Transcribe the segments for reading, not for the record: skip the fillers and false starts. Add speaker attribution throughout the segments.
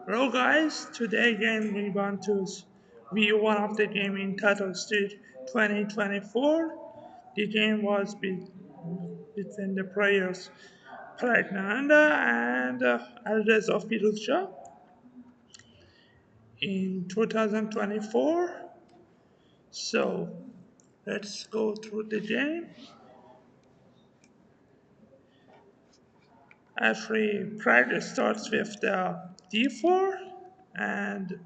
Speaker 1: Hello guys, today again we want to view one of the game in Tata Steel 2024. The game was between the players Praggnanandhaa and Alireza Firouzja in 2024. So let's go through the game. Every pride starts with the d4 and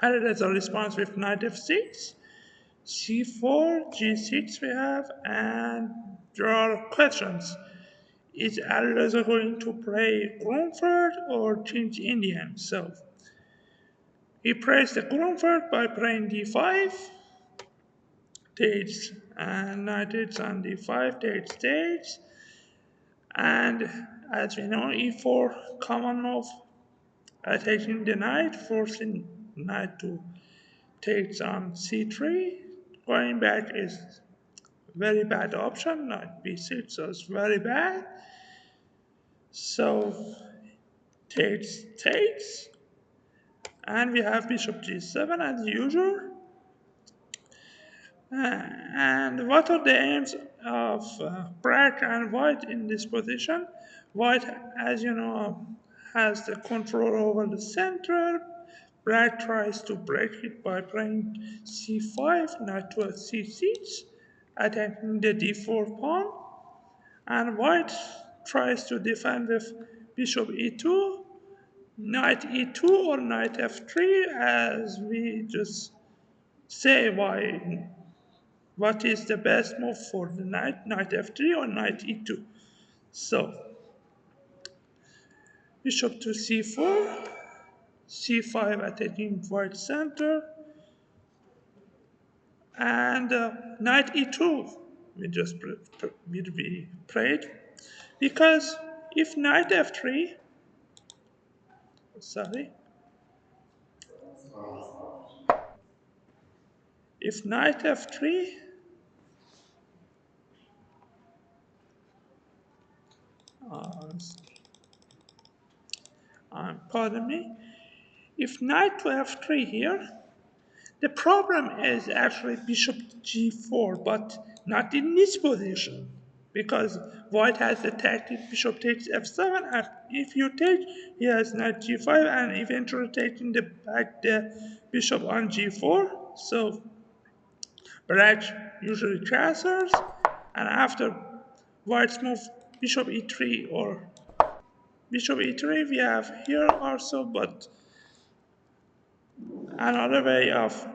Speaker 1: Alireza responds with knight f6. C4, G6 we have, and there are questions. Is Alireza going to play Grunford or change Indian? So he plays the Grunford by playing D5, takes, and knight takes on D5, takes, and as we know, E4 common move, attacking the knight, forcing knight to take on C3. Going back is very bad option. Knight b6 is very bad. So takes, and we have bishop g7 as usual. And what are the aims of black and white in this position? White, as you know, has the control over the center. Black tries to break it by playing c5, knight to c6, attacking the d4 pawn. And white tries to defend with bishop e2, knight e2 or knight f3, as we just say what is the best move for the knight f3 or knight e2. So bishop to c4, c5 attacking white center, and knight e2 we just will be played, because if knight f3, sorry, if knight f3, uh, pardon me, if knight to f3 here, the problem is actually bishop g4, but not in this position, because white has the tactic bishop takes f7, and if you take, he has knight g5, and eventually taking the bishop on g4. So black usually castles, and after white's move bishop e3 or bishop e3 we have here also, but another way of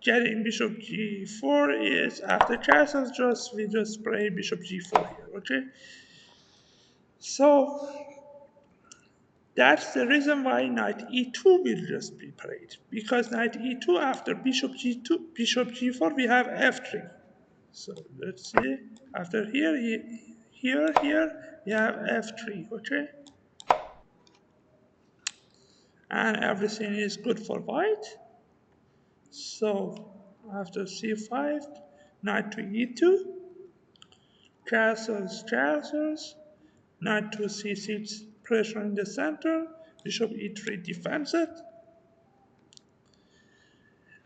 Speaker 1: getting bishop g4 is after castles, we just play bishop g4 here, okay? So that's the reason why knight e2 will just be played, because knight e2 after bishop g4 we have f3. So let's see, after here we have f3, okay? And everything is good for white. So after c5, knight to e2, castles, knight to c6, pressure in the center, bishop e3 defends it.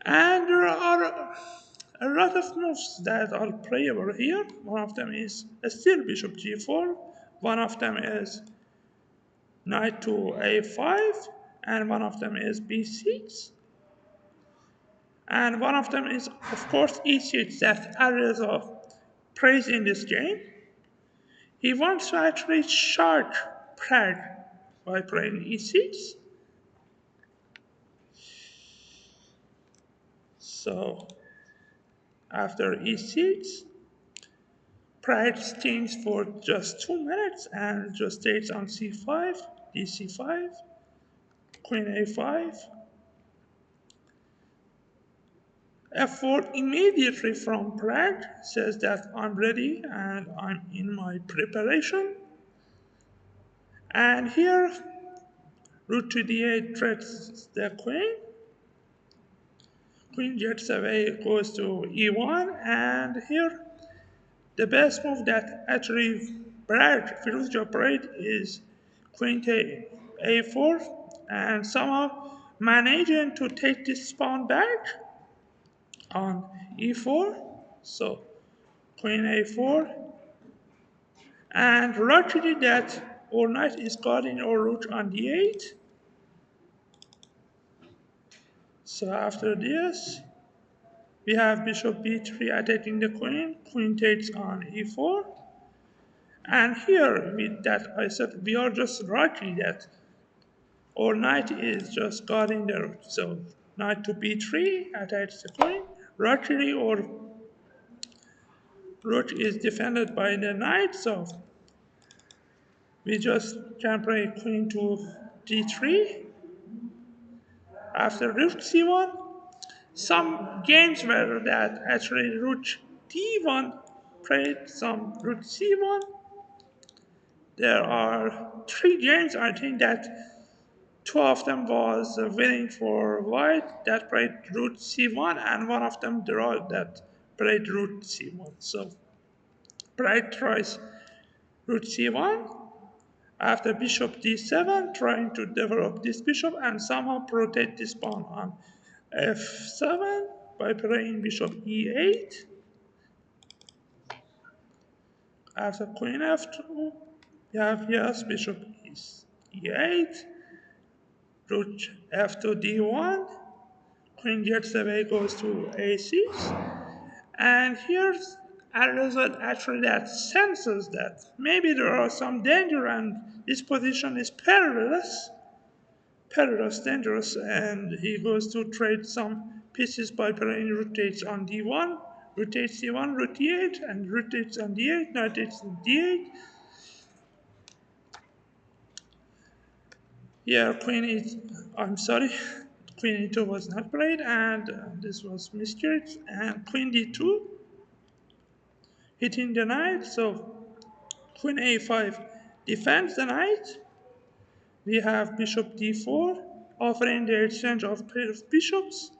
Speaker 1: And there are a lot of moves that are playable here. One of them is still bishop g4, one of them is knight to a5, and one of them is b6. And one of them is, of course, e6 that Alireza plays in this game. He wants to actually charge Prague by playing e6. So after e6, Prague thinks for just 2 minutes and just takes on c5, dc5, queen a5, f4 immediately from Prague says that I'm ready and I'm in my preparation. And here, rook to d8 threats the queen. Queen gets away, goes to e1, and here the best move that actually Firouzja played is queen to a4, and somehow managing to take this pawn back on e4. So queen a4, and luckily that our knight is guarding our rook on d8. So after this, we have bishop b3 attacking the queen. Queen takes on e4. And here, with that, I said we are just lucky that our knight is just guarding the rook. So knight to b3 attacks the queen. Luckily, our rook is defended by the knight. So we just can play queen to d3. After rook c1, some games were that actually rook d1 played some rook c1. There are three games I think that two of them was winning for white that played rook c1, and one of them draw that played rook c1. So black tries rook c1 after bishop d7, trying to develop this bishop and somehow protect this pawn on f7 by playing bishop e8. After queen f2, we have yes bishop e8, rook f2 d1, queen gets away, goes to a6, and here's a result actually that senses that maybe there are some danger and this position is perilous, dangerous, and he goes to trade some pieces by playing rotates on d1, rotates c1, rook d8, and rotates on d8, knight takes on d8. Yeah, I'm sorry, queen e2 was not played, and this was miscarriage, and queen d2 hitting the knight, so queen a5 defends the knight. We have bishop d4, offering the exchange of pair of bishops.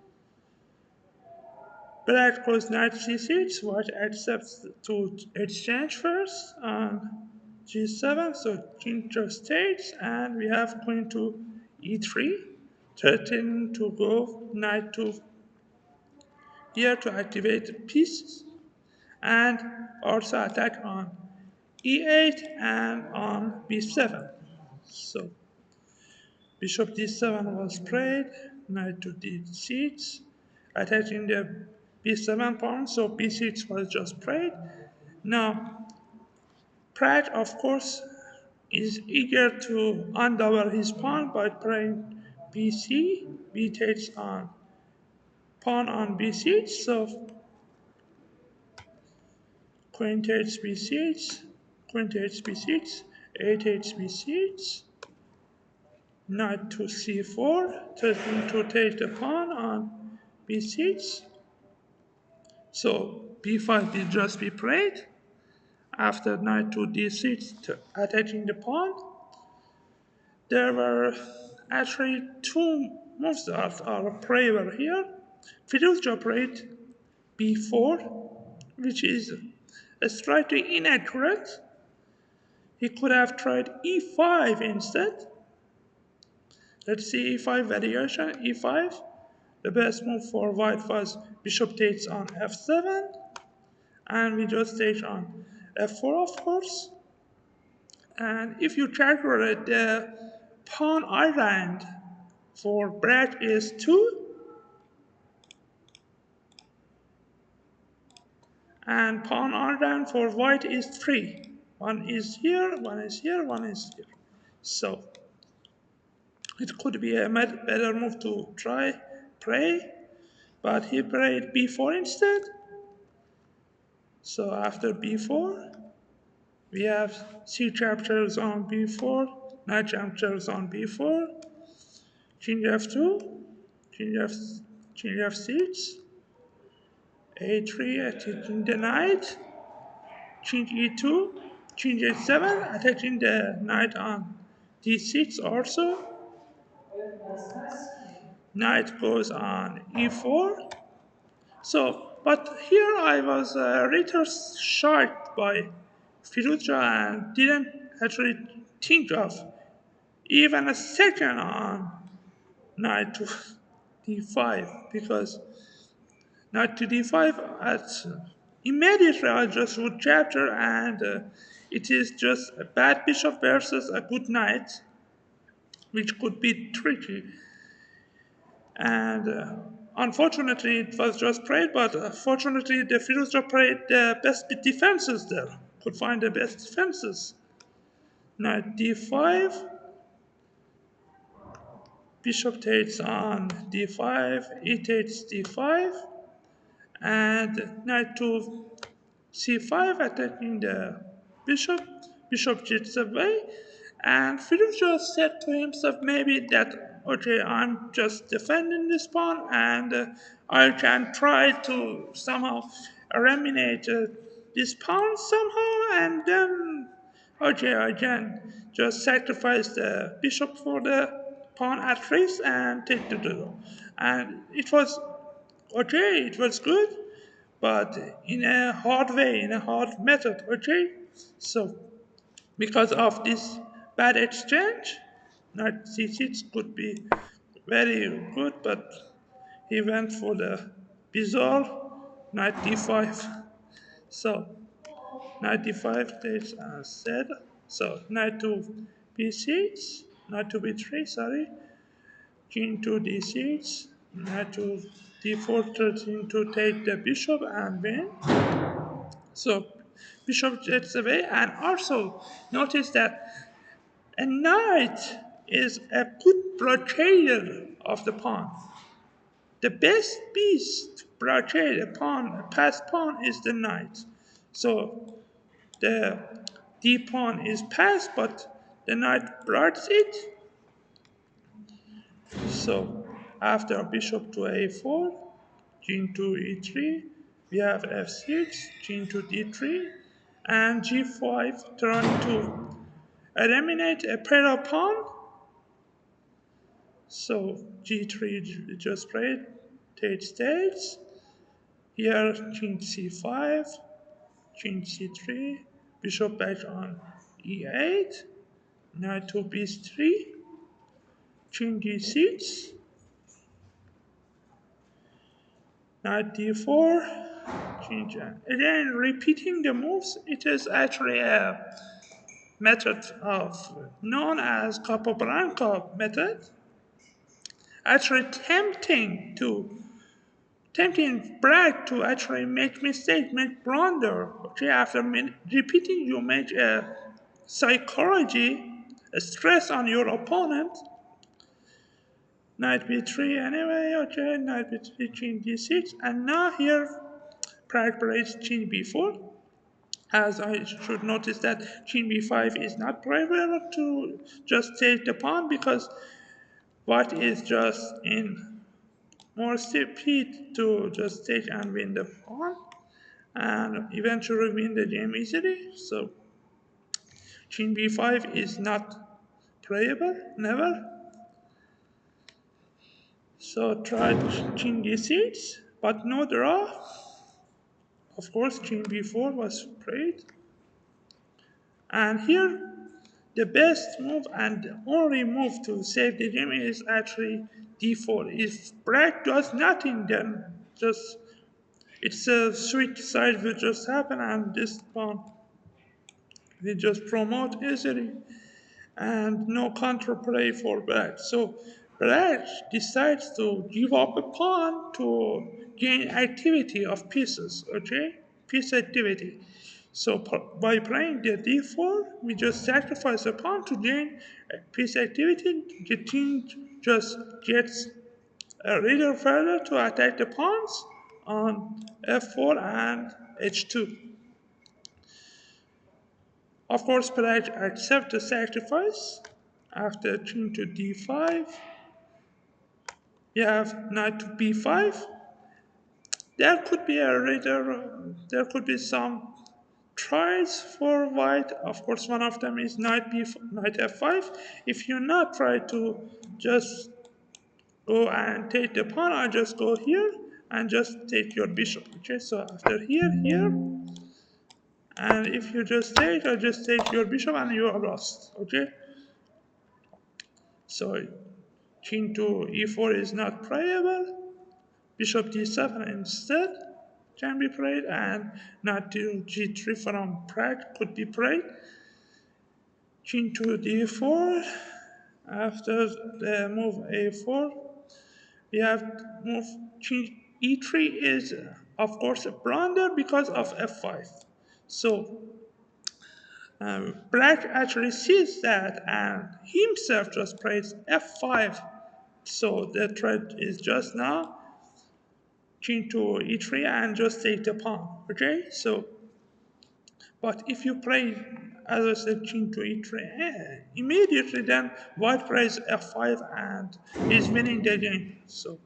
Speaker 1: Black goes knight c6, white accepts to exchange first on g7, so king just takes, and we have queen to e3, threatening to go knight to here to activate pieces, and also attack on e8 and on b7. So bishop d7 was played, knight to d6, attacking the b7 pawn, so b6 was just played. Now, Pratt, of course, is eager to undouble his pawn by playing bc, b takes on pawn on b6, so queen takes b6, queen takes b6, a takes b6, knight to c4, threatening to take the pawn on b6. So b5 will just be played. After knight to d6, attacking the pawn, there were actually two moves that are playable here. Firouzja played b4, which is slightly inaccurate. He could have tried e5 instead. Let's see e5 variation. e5. The best move for white was bishop takes on f7, and we just take on f4, of course. And if you calculate the pawn island for black is 2, and pawn island for white is 3. One is here, one is here, one is here. So it could be a better move to try play, but he played b4 instead. So after b4, we have c captures on b4, knight captures on b4, king f2, king f king f6, a3 attacking the knight, king e2, king a7 attacking the knight on d6 also, knight goes on e4. So, but here I was a little shocked by Firouzja and didn't actually think of even a second on knight to d5 because knight to d5 at immediately I just would capture and it is just a bad bishop versus a good knight, which could be tricky. And unfortunately, it was just played, but fortunately, the Firouzja played the best defenses there, could find the best defenses. Knight d5, bishop takes on d5, e takes d5, and knight to c5 attacking the bishop. Bishop jits away, and Philip just said to himself maybe that okay, I'm just defending this pawn, and I can try to somehow eliminate this pawn somehow, and then okay, I can just sacrifice the bishop for the pawn at risk and take the draw. And it was okay, it was good, but in a hard way, in a hard method, okay? So, because of this bad exchange, knight c6 could be very good, but he went for the bizarre knight d5. So, knight d5 takes as said. So, knight to b6, knight to b3, sorry, king to d6, knight to d4, threatening to take the bishop and win. So bishop jets away, and also notice that a knight is a good blockader of the pawn. The best piece to blockade a pawn, a passed pawn, is the knight. So the d pawn is passed, but the knight blocks it. So after bishop to a4, king to e3, we have f6, king to d3, and g5 trying to eliminate a pair of pawn. So g3 just played, takes takes. Here king c5, king c3, bishop back on e8, knight to b3, king d6, knight d4, change. Again, repeating the moves, it is actually a method of known as Capablanca method. Actually, tempting Bragg to actually make mistake, make blunder. Okay, after repeating, you make a psychology, a stress on your opponent. Knight b3 anyway. Okay, knight b3, king d6, and now here Bragg plays king b4. As I should notice that king b5 is not preferable to just take the pawn because white is just in more speed to just take and win the pawn and eventually win the game easily. So king b5 is not playable, never. So try king d6, but no draw. Of course, king b4 was played. And here, the best move and the only move to save the game is actually d4. If black does nothing, then just it's a sweet side will just happen, and this pawn will just promote easily, and no counterplay for black. So black decides to give up a pawn to gain activity of pieces, okay? Piece activity. So by playing the d4, we just sacrifice a pawn to gain piece activity. The king just gets a little further to attack the pawns on f4 and h2. Of course, black accepts the sacrifice. After king to d5, you have knight to b5. There could be a later, there could be some tries for white. Of course, one of them is knight f5. If you not try to just go and take the pawn, I just go here and just take your bishop. Okay, so after here, and if you just take, I just take your bishop and you are lost. Okay, so King to e4 is not playable. Bishop d7 instead can be played, and knight to g3 from Prague could be played. King to d4. After the move a4, we have move king e3 is of course a blunder because of f5. So Black actually sees that and himself just plays f5. So the threat is just now king to e3 and just take the pawn. Okay, so but if you play, as I said, king to e3, immediately then white plays f5 and is winning the game. So,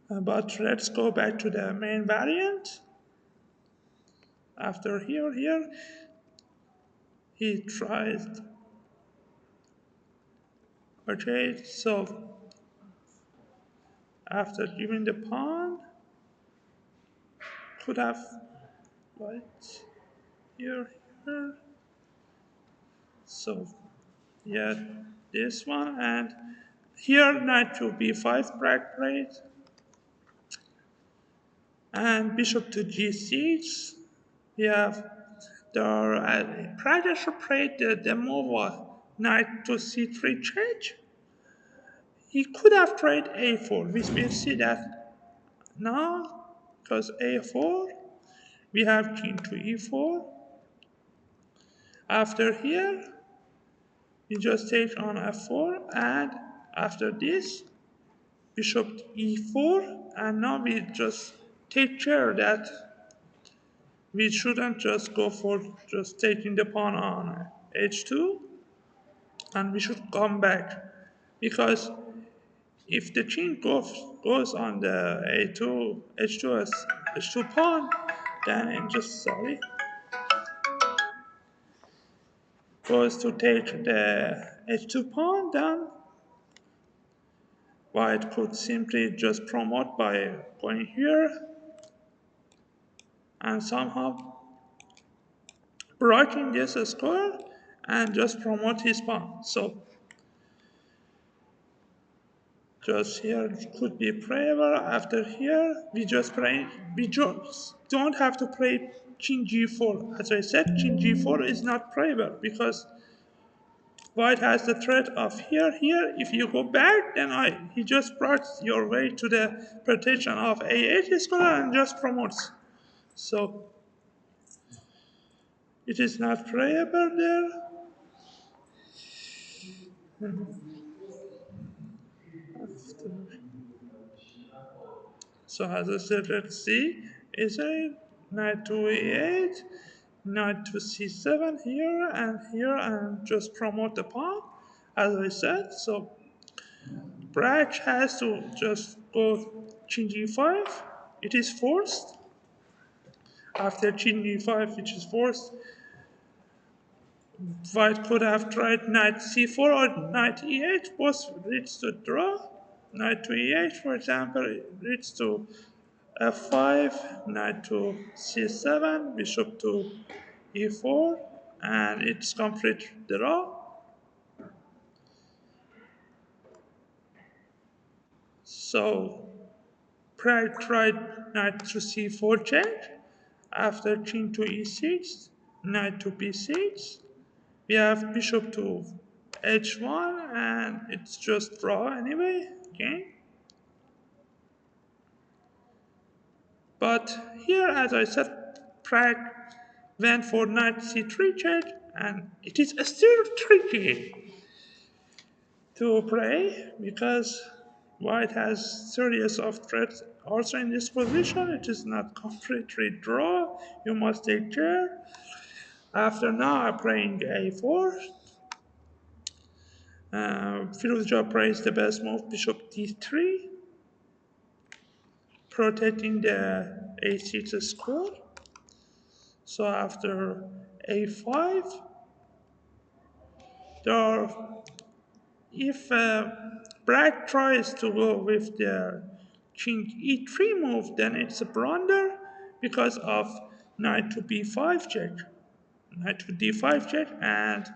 Speaker 1: but let's go back to the main variant. After here, he tries. Okay, so after giving the pawn, could have white here. So yeah, this one and here knight to b5 black played and bishop to g6. We have the Praggnanandhaa played the move knight to c3 check. He could have played a4, which we see that now because a4 we have king to e4. After here we just take on f4 and after this bishop e4 and now we just take care that we shouldn't just go for just taking the pawn on h2 and we should come back because if the king goes on the a2 h2 as h2 pawn then it just goes to take the h2 pawn then white could simply just promote by going here and somehow breaking this square and just promote his pawn. So just here could be playable. After here, we just don't have to play king g4. As I said, king g4 is not playable because white has the threat of here. If you go back, then he just brought your way to the protection of a8 square and just promotes. So it is not playable there. So as I said, let's see, is a knight to e8, knight to c7 here, and just promote the pawn, as I said. So Brach has to just go king g5. It is forced. After king g5, which is forced, white could have tried knight c4 or knight e8, both leads to draw. Knight to e8, for example, leads to f5, knight to c7, bishop to e4, and it's complete draw. So Prague tried knight to c4 check. After king to e6, knight to b6, we have bishop to h1, and it's just draw anyway. Okay. But here, as I said, Prague went for knight c3 check, and it is still tricky to play because white has serious of threats also in this position. It is not completely draw. You must take care. After now, I'm playing a4. Firouzja plays the best move, bishop d3, protecting the a6 square. So after a5, there are, if black tries to go with the king e3 move, then it's a blunder because of knight to b5 check. Knight to d5 check, and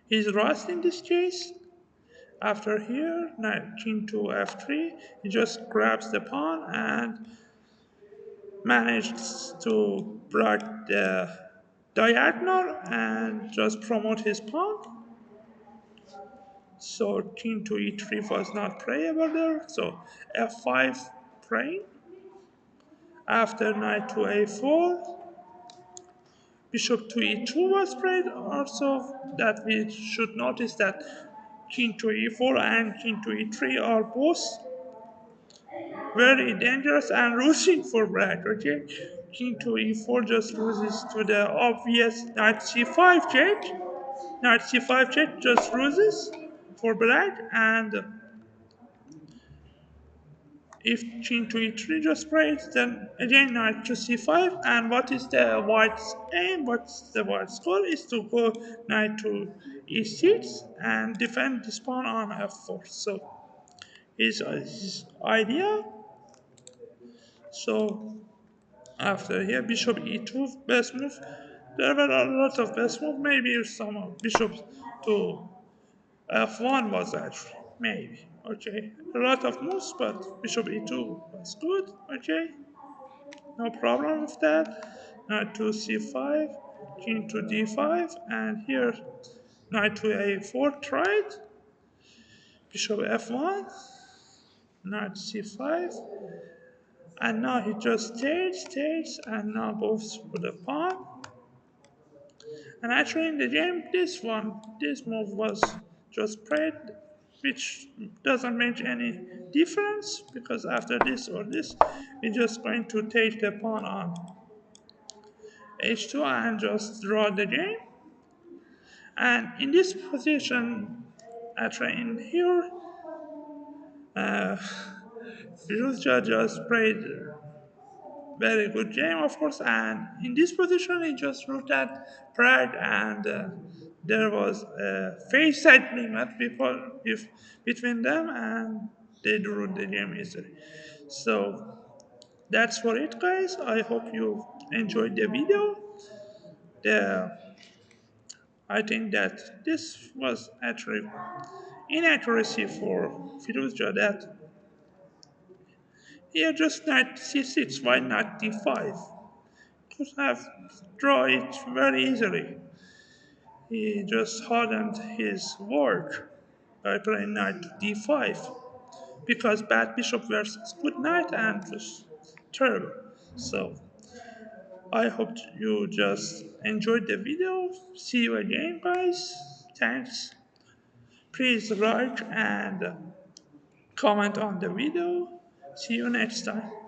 Speaker 1: he's lost in this case. After here, knight king to f3, he just grabs the pawn and manages to break the diagonal and just promote his pawn. So king to e3 was not playable there. So f5 praying. After knight to a4, bishop to e2 was played. Also, that we should notice that king to e4 and king to e3 are both very dangerous and losing for black. Okay, king to e4 just loses to the obvious knight c5 check. Knight c5 check just loses for black, and if king to e3 just breaks, then again knight to c5. And what is the white's aim? What's the white's goal? Is to go knight to e6 and defend this pawn on f4. So his idea. So after here, bishop e2, best move. There were a lot of best move. Maybe some of bishops to f1 was actually maybe okay. A lot of moves, but bishop e2 was good. Okay, no problem with that. Knight to c5, king to d5, and here knight to a4 tried. Bishop f1, knight c5, and now he just stays, and now moves for the pawn. And actually, in the game, this move was just played, which doesn't make any difference because after this or this, we're just going to take the pawn on h2 and just draw the game. And in this position, actually in here, uh, Firouzja just played very good game, of course. And in this position, he just looked at Prague, and there was a face-side movement between them, and they drew the game easily. So that's for it, guys. I hope you enjoyed the video. The, I think that this was actually inaccuracy for Firuzja that he just knight c6, why not d5? Could have drawn it very easily. He just hardened his work by playing knight d5 because bad bishop versus good knight and was terrible. So I hope you just enjoyed the video. See you again, guys. Thanks. Please like and comment on the video. See you next time.